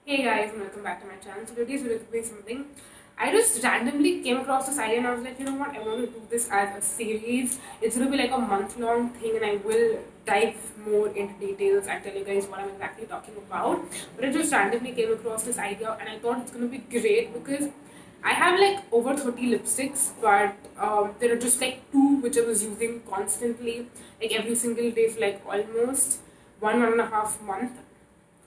Hey guys, and welcome back to my channel. So today's video is going to be something I just randomly came across this idea and I was like, you know what, I want to do this as a series. It's going to be like a month-long thing and I will dive more into details and tell you guys what I'm exactly talking about. But I just randomly came across this idea and I thought it's going to be great because I have like over 30 lipsticks, but there are just like two which I was using constantly, like every single day for like almost 1.5 months.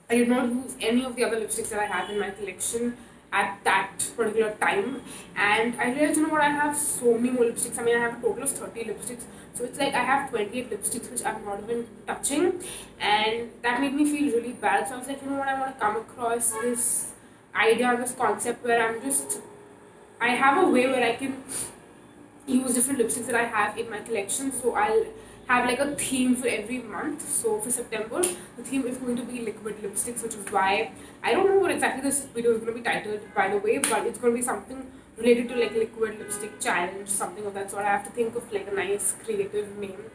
I did not use any of the other lipsticks that I had in my collection at that particular time. And I realized, you know what, I have so many more lipsticks. I mean, I have a total of 30 lipsticks. So it's like I have 28 lipsticks which I'm not even touching. And that made me feel really bad. So I was like, you know what, I want to come across this idea, this concept where I have a way where I can use different lipsticks that I have in my collection. So I'll have like a theme for every month. So for September, the theme is going to be liquid lipsticks, which is why I don't know what exactly this video is going to be titled, by the way, but it's going to be something related to like liquid lipstick challenge, something of that sort. I have to think of like a nice creative name.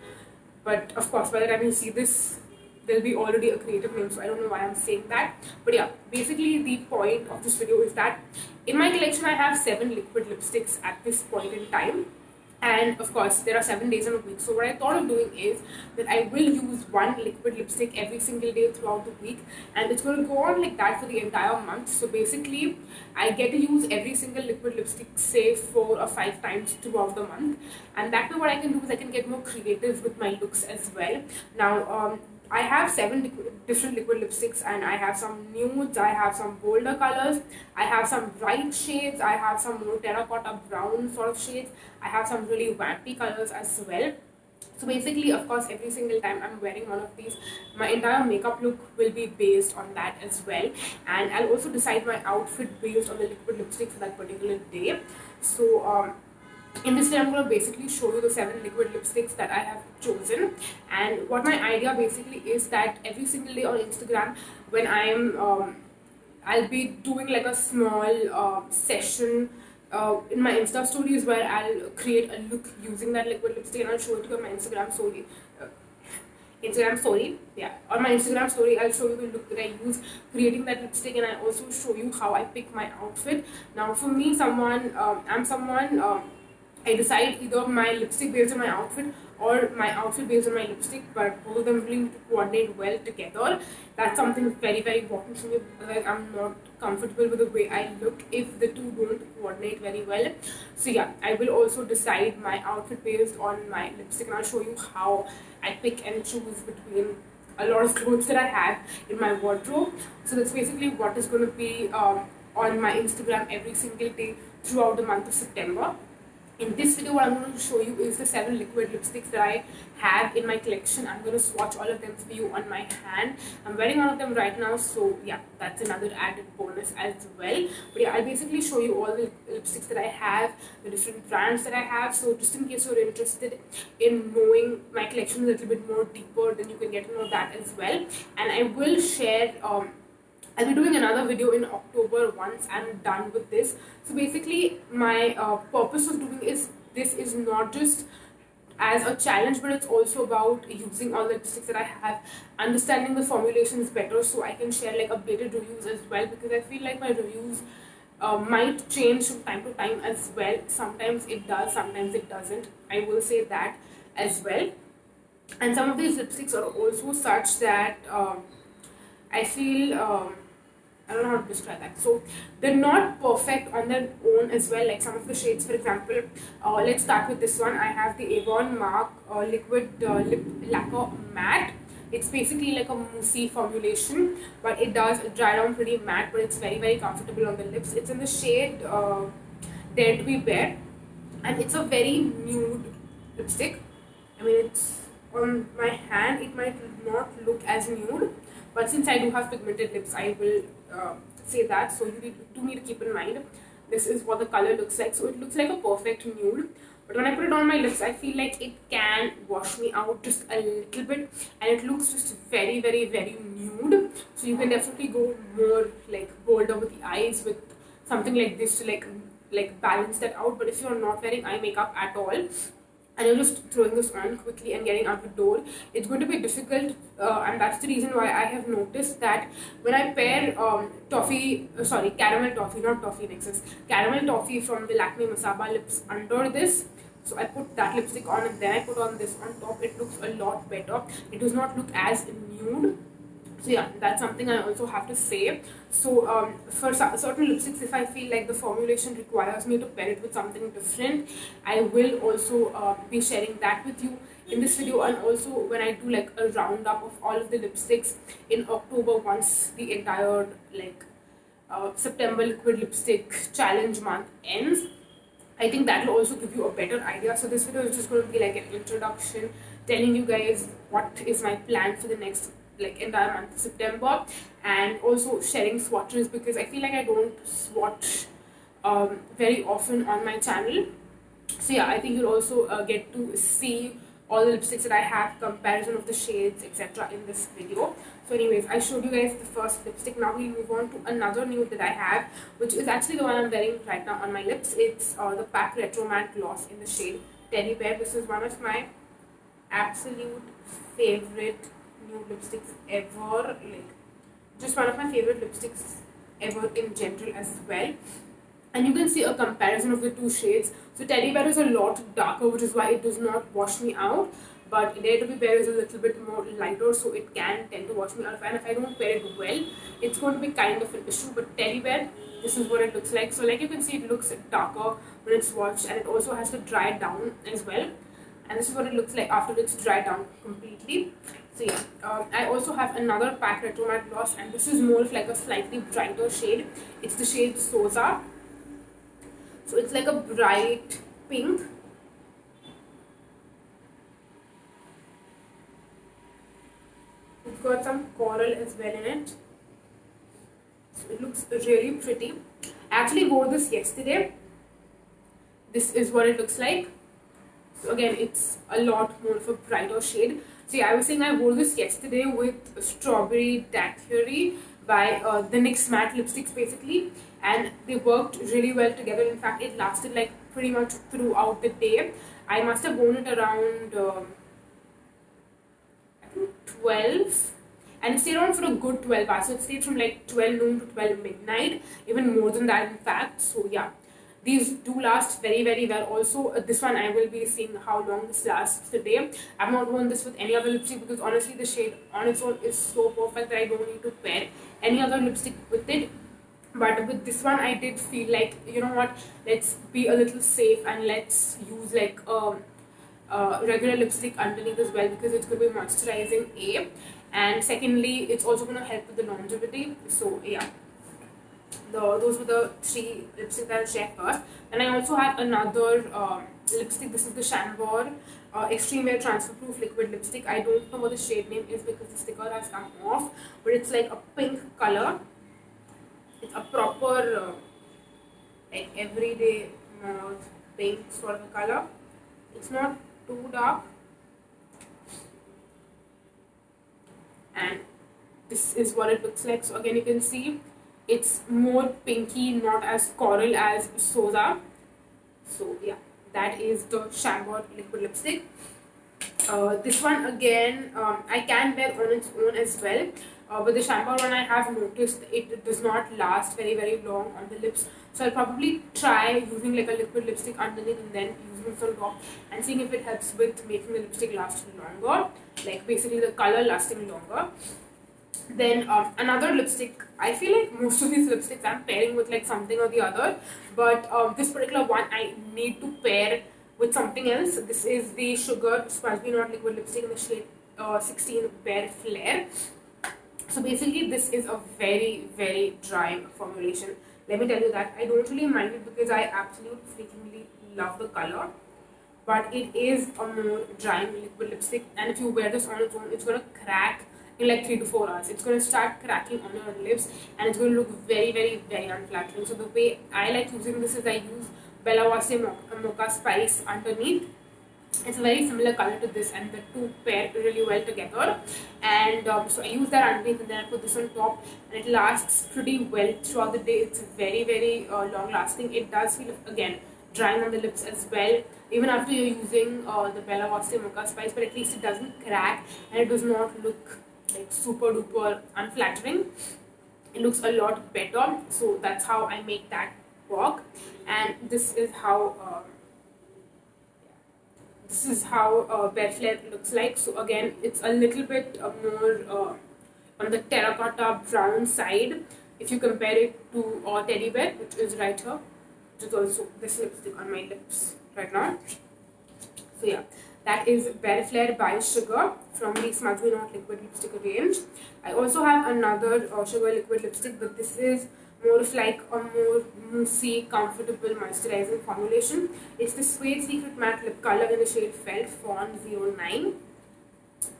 But of course, by the time you see this, there'll be already a creative name, so I don't know why I'm saying that. But yeah, basically the point of this video is that in my collection I have 7 liquid lipsticks at this point in time. And of course, there are 7 days in a week. So what I thought of doing is that I will use one liquid lipstick every single day throughout the week, and it's going to go on like that for the entire month. So basically, I get to use every single liquid lipstick, say 4 or 5 times throughout the month, and that way what I can do is I can get more creative with my looks as well. Now, I have 7 different liquid lipsticks, and I have some nudes, I have some bolder colors, I have some bright shades, I have some more terracotta brown sort of shades, I have some really vampy colors as well. So basically, of course, every single time I'm wearing one of these, my entire makeup look will be based on that as well. And I'll also decide my outfit based on the liquid lipstick for that particular day. So in this video, I'm going to basically show you the 7 liquid lipsticks that I have chosen. And what my idea basically is that every single day on Instagram, when I'll be doing like a small session in my Insta stories where I'll create a look using that liquid lipstick and I'll show it to you on my Instagram story. Instagram story, yeah. On my Instagram story, I'll show you the look that I use creating that lipstick, and I also show you how I pick my outfit. Now, for me, I'm someone. I decide either my lipstick based on my outfit or my outfit based on my lipstick, but both of them really need to coordinate well together. That's something very, very important to me because I'm not comfortable with the way I look if the two don't coordinate very well. So yeah, I will also decide my outfit based on my lipstick, and I'll show you how I pick and choose between a lot of clothes that I have in my wardrobe. So that's basically what is going to be on my Instagram every single day throughout the month of September. In this video, what I'm going to show you is the 7 liquid lipsticks that I have in my collection. I'm going to swatch all of them for you on my hand. I'm wearing one of them right now, so yeah, that's another added bonus as well. But yeah, I'll basically show you all the lipsticks that I have, the different brands that I have. So just in case you're interested in knowing my collection a little bit more deeper, then you can get to know that as well. And I will share I'll be doing another video in October once I'm done with this. So basically, my purpose of doing this is not just as a challenge, but it's also about using all the lipsticks that I have, understanding the formulations better, so I can share like updated reviews as well. Because I feel like my reviews might change from time to time as well. Sometimes it does, sometimes it doesn't. I will say that as well. And some of these lipsticks are also such that I feel I don't know how to describe that. So they're not perfect on their own as well. Like some of the shades, for example, let's start with this one. I have the Avon Mark Liquid Lip Lacquer Matte. It's basically like a moussey formulation, but it does dry down pretty matte, but it's very, very comfortable on the lips. It's in the shade Dare to Be Bare, and it's a very nude lipstick. I mean, it's on my hand, it might not look as nude, but since I do have pigmented lips, I will say that. So you do need to keep in mind, this is what the color looks like. So it looks like a perfect nude, but when I put it on my lips, I feel like it can wash me out just a little bit, and it looks just very, very, very nude. So you can definitely go more like bolder with the eyes with something like this to like balance that out. But if you're not wearing eye makeup at all, and you're just throwing this on quickly and getting out the door, it's going to be difficult, and that's the reason why I have noticed that when I pair caramel toffee, not toffee mixes, caramel toffee from the Lakme Masaba lips under this. So I put that lipstick on and then I put on this on top. It looks a lot better. It does not look as nude. So yeah, that's something I also have to say. So for certain lipsticks, if I feel like the formulation requires me to pair it with something different, I will also be sharing that with you in this video. And also when I do like a roundup of all of the lipsticks in October, once the entire like September liquid lipstick challenge month ends, I think that will also give you a better idea. So this video is just going to be like an introduction, telling you guys what is my plan for the next like entire month of September, and also sharing swatches, because I feel like I don't swatch very often on my channel. So yeah, I think you'll also get to see all the lipsticks that I have, comparison of the shades, etc. in this video. So anyways, I showed you guys the first lipstick. Now we'll move on to another nude that I have, which is actually the one I'm wearing right now on my lips. It's the PAC Retro Matte Gloss in the shade Teddy Bear. This is one of my absolute favorite nude lipsticks ever, like just one of my favorite lipsticks ever in general as well. And you can see a comparison of the two shades. So Teddy Bear is a lot darker, which is why it does not wash me out, but Dare to Be Bear is a little bit more lighter, so it can tend to wash me out, and if I don't pair it well, it's going to be kind of an issue. But Teddy Bear, this is what it looks like. So like you can see, it looks darker when it's washed, and it also has to dry down as well, and this is what it looks like after it's dried down completely. So yeah, I also have another PAC Retro Matte Gloss, and this is more of like a slightly brighter shade. It's the shade Soza. So it's like a bright pink. It's got some coral as well in it. So it looks really pretty. I actually wore this yesterday. This is what it looks like. So again, it's a lot more of a brighter shade. So yeah, I was saying I wore this yesterday with Strawberry Daiquiri by the NYX matte lipsticks basically, and they worked really well together. In fact, it lasted like pretty much throughout the day. I must have worn it around I think 12, and it stayed on for a good 12 hours. So it stayed from like 12 noon to 12 midnight, even more than that in fact. So yeah, these do last very very well. Also this one I will be seeing how long this lasts today. I've not worn this with any other lipstick because honestly the shade on its own is so perfect that I don't need to pair any other lipstick with it. But with this one I did feel like, you know what, let's be a little safe and let's use like regular lipstick underneath as well, because it's going to be moisturizing A, and secondly it's also going to help with the longevity. So yeah, those were the three lipsticks that I'll share first. And I also have another lipstick. This is the Chambor Extreme Wear Transferproof Liquid Lipstick. I don't know what the shade name is because the sticker has come off, but it's like a pink color. It's a proper like everyday mauve pink sort of color. It's not too dark, and this is what it looks like. So again, you can see it's more pinky, not as coral as Soza. So yeah, that is the Chambor liquid lipstick. This one again, I can wear on its own as well. But the Chambor one, I have noticed it does not last very very long on the lips. So I'll probably try using like a liquid lipstick underneath and then using it on top and seeing if it helps with making the lipstick last longer. Like basically the color lasting longer. Then another lipstick, I feel like most of these lipsticks I'm pairing with like something or the other, but this particular one I need to pair with something else. This is the Sugar Smudge Not Liquid Lipstick in the shade 16 Bare Flair. So basically this is a very very dry formulation. Let me tell you that I don't really mind it because I absolutely freakingly love the color, but it is a more drying liquid lipstick, and if you wear this on its own, it's gonna crack in like 3 to 4 hours. It's going to start cracking on your lips and it's going to look very very very unflattering. So the way I like using this is I use Bella Vase Mocha Spice underneath. It's a very similar color to this, and the two pair really well together. And so I use that underneath and then I put this on top, and it lasts pretty well throughout the day. It's very very long lasting. It does feel again drying on the lips as well, even after you're using the Bella Voste Mocha Spice, but at least it doesn't crack and it does not look like super duper unflattering. It looks a lot better, so that's how I make that work. And this is how Belle Flair looks like. So again, it's a little bit more on the terracotta brown side if you compare it to Teddy Bear, which is right here, which is also this lipstick on my lips right now. So yeah, that is Belle Flair by Sugar from the Smudge Not Liquid Lipstick range. I also have another Sugar Liquid lipstick, but this is more of like a more moussey, comfortable moisturizing formulation. It's the Suede Secret Matte Lip Color in the shade Felt Fawn 09.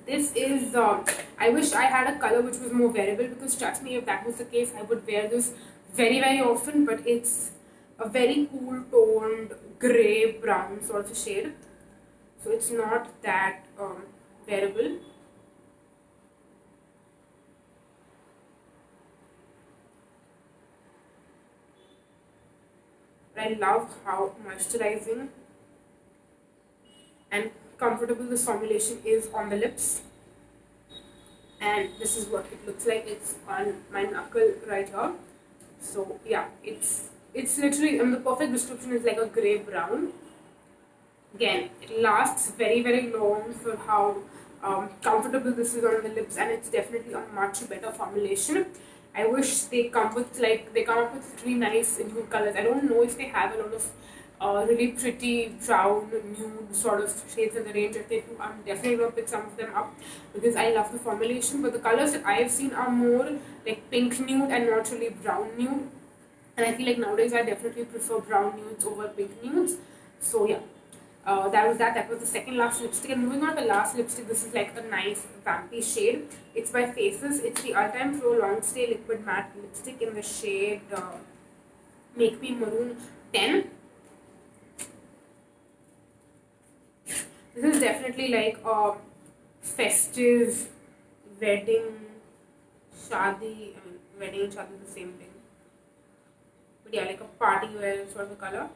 This is, I wish I had a color which was more wearable, because trust me, if that was the case, I would wear this very, very often, but it's a very cool toned grey brown sort of shade. So it's not that wearable. But I love how moisturizing and comfortable this formulation is on the lips. And this is what it looks like. It's on my knuckle right here. So yeah, it's literally, the perfect description is like a grey brown. Again, it lasts very, very long for how comfortable this is on the lips, and it's definitely a much better formulation. I wish they come up with really nice nude colors. I don't know if they have a lot of really pretty brown nude sort of shades in the range. If they do, I'm definitely going to pick some of them up, because I love the formulation. But the colors that I have seen are more like pink nude and not really brown nude. And I feel like nowadays I definitely prefer brown nudes over pink nudes. So yeah. That was the second last lipstick. And moving on to the last lipstick, this is like a nice vampy shade. It's by Faces. It's the All Time Pro Long Stay Liquid Matte Lipstick in the shade Make Me Maroon 10. This is definitely like a festive wedding, shadi. Wedding and shadi is the same thing. But yeah, like a party wear sort of a color.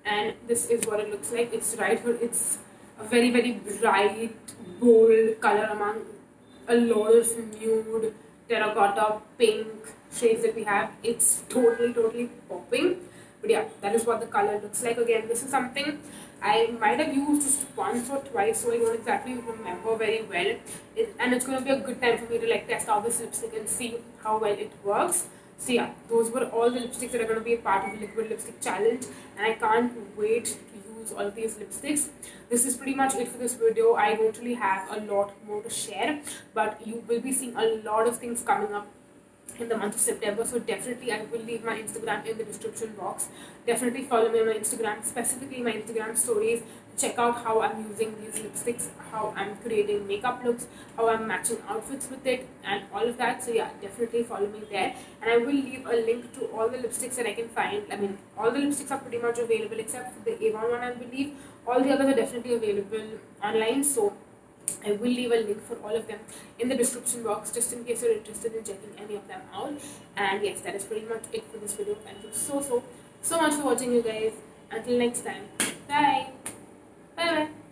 And this is what it looks like. It's right here. It's a very, very bright, bold color among a lot of nude, terracotta, pink shades that we have. It's totally, totally popping. But yeah, that is what the color looks like. Again, this is something I might have used just once or twice, so I don't exactly remember very well. And it's going to be a good time for me to like test out this lipstick and see how well it works. So yeah, those were all the lipsticks that are going to be a part of the liquid lipstick challenge, and I can't wait to use all of these lipsticks. This is pretty much it for this video. I don't really have a lot more to share, but you will be seeing a lot of things coming up in the month of September, so definitely I will leave my Instagram in the description box. Definitely follow me on my Instagram, specifically my Instagram stories. Check out how I'm using these lipsticks, how I'm creating makeup looks, how I'm matching outfits with it, and all of that. So yeah, definitely follow me there. And I will leave a link to all the lipsticks that I can find. All the lipsticks are pretty much available except for the Avon one, I believe. All the others are definitely available online. So I will leave a link for all of them in the description box, just in case you're interested in checking any of them out. And yes, that is pretty much it for this video. Thank you so much for watching, you guys. Until next time, bye. Bye bye.